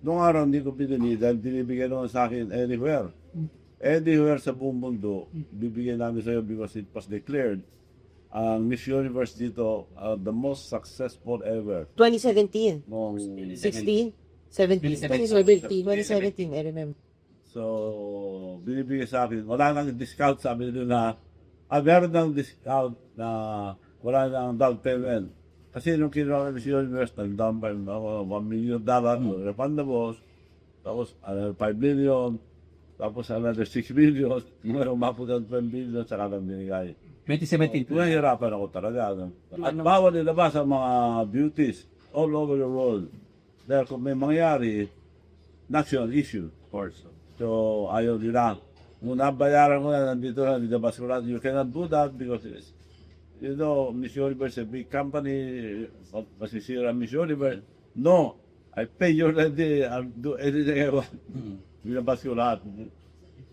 Noong araw hindi ko pinili dahil binibigyan naman sa akin anywhere. Anywhere sa buong mundo, bibigyan namin sa iyo because it was declared ang Miss Universe dito, the most successful ever. 2017, Noong 16, 17, 2017, I remember. So, binibigyan sa akin, wala nang discount, sabi nila na, meron ng discount na wala nang down payment. Kasi nung kinuha ng Miss Universe, nag-down payment ako, $1 million, refundables, tapos 5 million, tapos another 6 million, ngayon umapot ng 10 million, saka lang binigay. 2017 po. Nahihirapan ako talaga. At bawal nilabas ang mga beauties all over the world. Dahil kung may mangyari, national issue. Of course. So, ayaw nila. Kung nabayaran ko na, nandito na, nilabas ko na, you cannot do that because, you know, Miss Universe, a big company, masisira Miss Universe. No, I pay you already, I'll do anything I want. Nilabas ko lahat.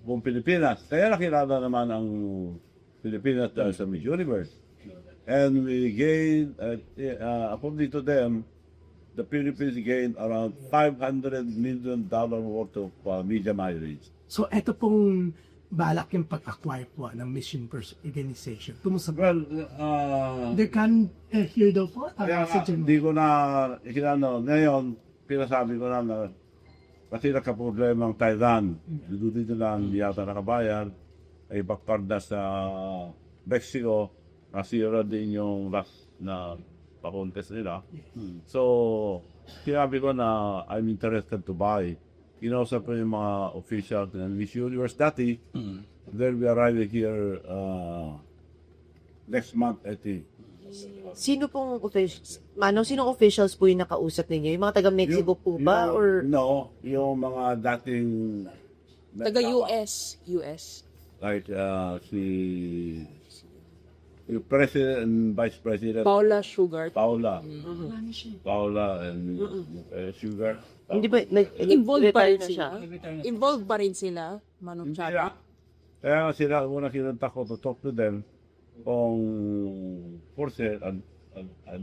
Buong Pilipinas. Kaya nakilala naman ang Pilipinas dahil sa Miss Universe. And we gained, according to them, the Philippines gained around $500 million worth of media mileage. So, eto pong balak yung pag-acquire po ng Miss Universe Organization. Kumusta ba? Well, They can hear daw po. kaya Sa nga, hindi ko na, ngayon, pinasabi ko na kasi nagka-problema ang Thailand. Dito lang, hindi yata nakabayan. Ay bakkarda sa Mexico, nasira din yung last na pa-contest nila. So, sinabi ko na I'm interested to buy. Kinausap ko yung mga official ng Miss Universe dati. They'll be arriving here next month, I think. Sino pong officials, sinong officials po yung nakausap ninyo? Yung mga taga-Mexico po ba? Or No, yung mga dating Taga-US. US. like yung President and Vice President Paula Sugar. Paula and Sugar. hindi ba, Involved pa retire rin na sila. Involved pa rin sila, Manong Chad. Kaya nga sila, una kinunta ko to talk to them kung for sale and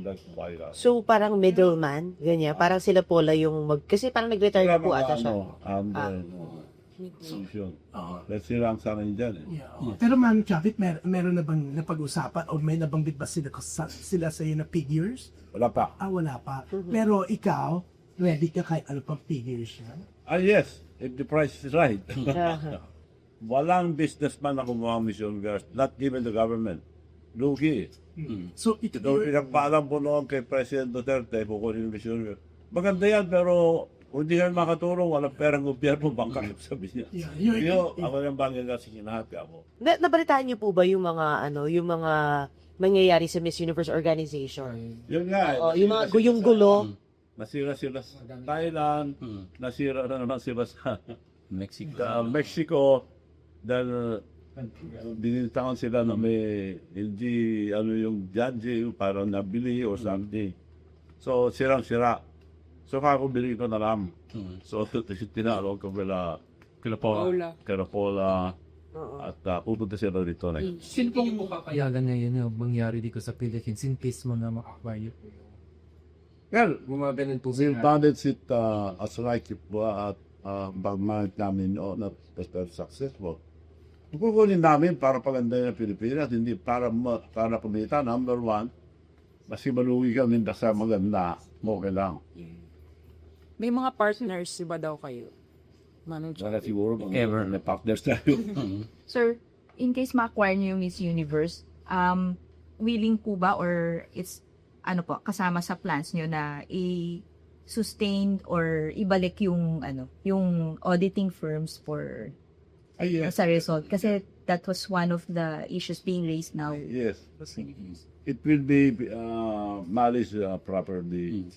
like to buy that. So, parang middleman, ganyan. Parang sila pola yung kasi parang nag-retire na po ata siya. Decision. Let's see lang sa akin dyan. Yeah. Pero Ma'am Chavit, meron na bang napag-usapan o may nabanggit ba sila sa iyo na figures? Wala pa. Wala pa. Pero ikaw, ready ka kahit ano pang figures yan? Yes, if the price is right. Aha. Walang businessman na kumuha ang Miss Universe, not even the government. Lugi. So, ito, Ito pinagpaalam po noon kay President Duterte, kukunin yung Miss Universe. Maganda yan, pero kung hindi ka makatulong, walang perang gobyerno, bangkak sabi niya. Yeah, Ako yung bangin kasi kinahati ako. Nabalitaan niyo po ba yung mga yung mga mangyayari sa Miss Universe Organization? Yun nga. Yung mga yung gulo. Nasira sila sa Thailand, nasira na naman sila sa Mexico. Mexico, dahil binintangan sila na may hindi yung judge, parang nabili or something. So, sirang-sira. So, ako bili ko na lang. So, tinalo ko Kila Paula. Karapola, at pupunta sila dito. Sino pong papayagan ngayon na mangyari dito sa Philippines in case mo na ma-acquire? Well, Mga ganun po we'll balance it as like po at pag-manage namin na very successful. Kukunin namin para pagandahin ang Pilipinas, hindi para pumita, number one, kasi maluwi kami sa maganda, okay lang. May mga partners ba daw kayo? Manong Chad. Saka siguro, Ever. may partners tayo. Sir, in case ma-acquire niyo yung Miss Universe, willing po ba or it's kasama sa plans niyo na i-sustain or ibalik yung yung auditing firms for Yes. sa result? Kasi that was one of the issues being raised now. Yes. It will be managed properly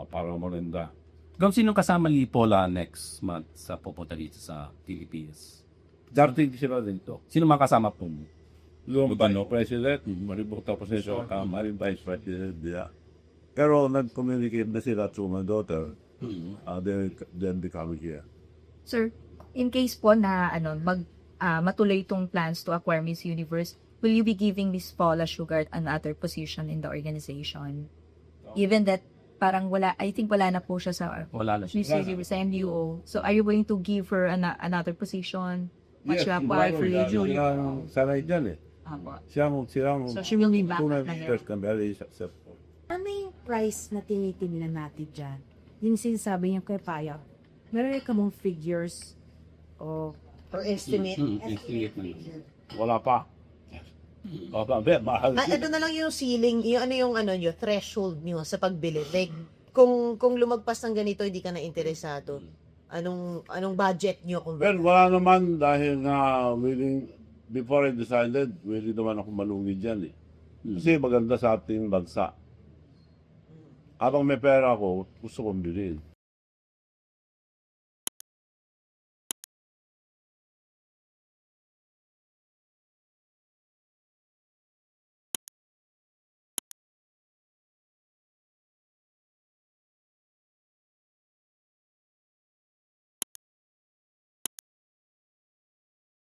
para maganda. Gawin sinong kasama ni Paula next month sa pupunta dito sa Pilipinas? Darating sila dito. Sino makasama po mo? Yung Vice President, maributa po siya sa maring Vice President niya. Pero nag-communicate na sila to my daughter. Then become here. Sir, in case po na matuloy itong plans to acquire Miss Universe, will you be giving Miss Paula Sugar another position in the organization? Given that parang wala, I think wala na po siya sa Wala na siya. Miss Universe, sa MUO. So, are you going to give her another position? Once you apply for the jury? Sanay dyan eh. Apo. Siyang So, she will be back tunay na leaders can very successful. Ano yung price na tinitingnan natin dyan? Yung sinasabi niya kay Paya, meron ka mong figures o Or estimate? Estimate na yun. Wala pa. Wala pa. Mahal. Ano na lang yung ceiling, yung nyo, threshold nyo sa pagbili? Like, kung lumagpas ng ganito, hindi ka na interesado. Anong budget nyo? Kung Well, wala naman dahil nga before I decided, willing naman ako malugi dyan eh. Kasi maganda sa ating bansa. Habang may pera ako, gusto kong bilhin.